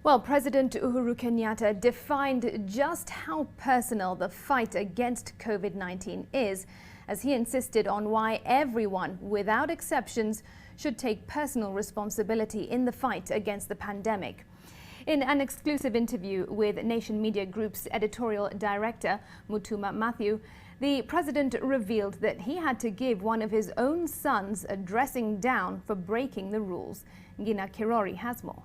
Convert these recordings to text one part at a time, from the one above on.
Well, President Uhuru Kenyatta defined just how personal the fight against COVID-19 is, as he insisted on why everyone, without exceptions, should take personal responsibility in the fight against the pandemic. In an exclusive interview with Nation Media Group's editorial director, Mutuma Matthew, the president revealed that he had to give one of his own sons a dressing down for breaking the rules. Gina Kirori has more.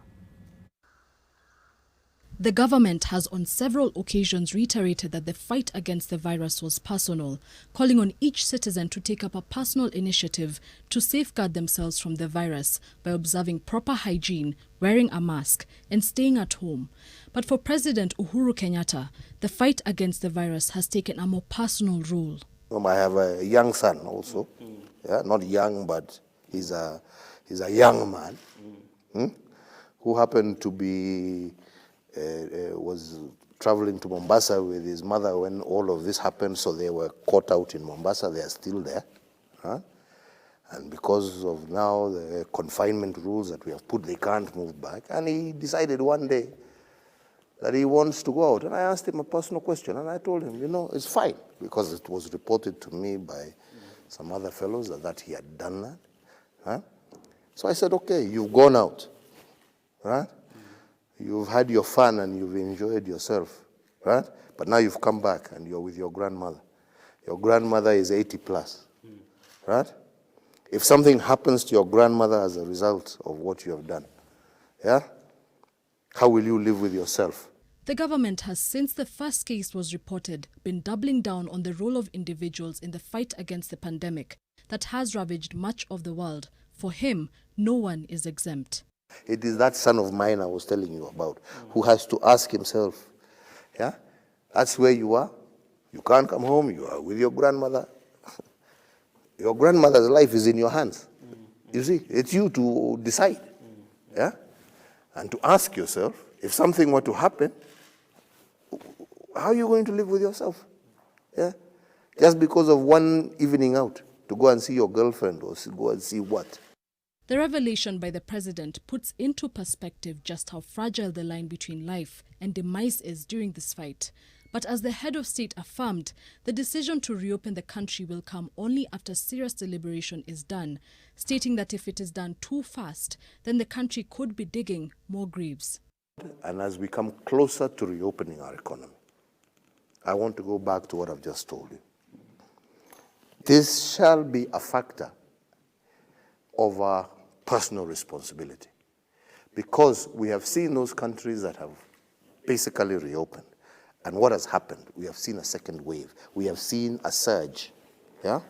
The government has on several occasions reiterated that the fight against the virus was personal, calling on each citizen to take up a personal initiative to safeguard themselves from the virus by observing proper hygiene, wearing a mask, and staying at home. But for President Uhuru Kenyatta, the fight against the virus has taken a more personal role. I have a young son also, not young, but he's a young man who happened to be was traveling to Mombasa with his mother when all of this happened, so they were caught out in Mombasa. They are still there. And because of now the confinement rules that we have put, they can't move back. And he decided one day that he wants to go out. And I asked him a personal question, and I told him, it's fine, because it was reported to me by some other fellows that he had done that. So I said, okay, you've gone out, right? You've had your fun and you've enjoyed yourself, right? But now you've come back and you're with your grandmother. Your grandmother is 80 plus, right? If something happens to your grandmother as a result of what you have done, how will you live with yourself? The government has, since the first case was reported, been doubling down on the role of individuals in the fight against the pandemic that has ravaged much of the world. For him, no one is exempt. It is that son of mine I was telling you about, who has to ask himself, that's where you are. You can't come home, you are with your grandmother. Your grandmother's life is in your hands. You see, it's you to decide. And to ask yourself, if something were to happen, how are you going to live with yourself? Just because of one evening out, to go and see your girlfriend or go and see what? The revelation by the president puts into perspective just how fragile the line between life and demise is during this fight. But as the head of state affirmed, the decision to reopen the country will come only after serious deliberation is done, stating that if it is done too fast, then the country could be digging more graves. And as we come closer to reopening our economy, I want to go back to what I've just told you. This shall be a factor of our personal responsibility, because we have seen those countries that have basically reopened, and what has happened? We have seen a second wave. We have seen a surge of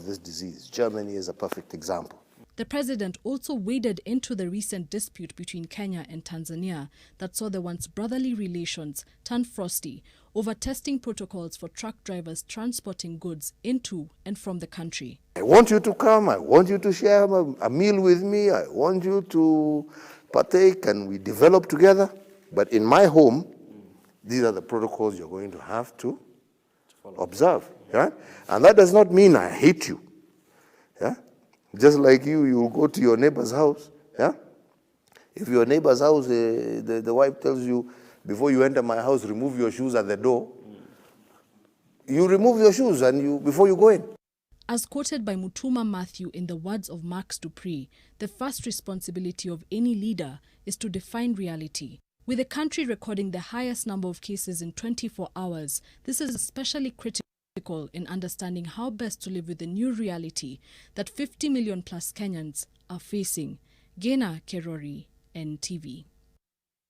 this disease. Germany is a perfect example. The president also waded into the recent dispute between Kenya and Tanzania that saw the once brotherly relations turn frosty over testing protocols for truck drivers transporting goods into and from the country. I want you to come, I want you to share a meal with me, I want you to partake and we develop together. But in my home, these are the protocols you're going to have to observe. And that does not mean I hate you. Just like you will go to your neighbor's house. If your neighbor's house, the wife tells you, before you enter my house, remove your shoes at the door. You remove your shoes before you go in. As quoted by Mutuma Matthew in the words of Max Dupree, the first responsibility of any leader is to define reality. With the country recording the highest number of cases in 24 hours, this is especially critical in understanding how best to live with the new reality that 50 million plus Kenyans are facing. Gina Kirori, NTV.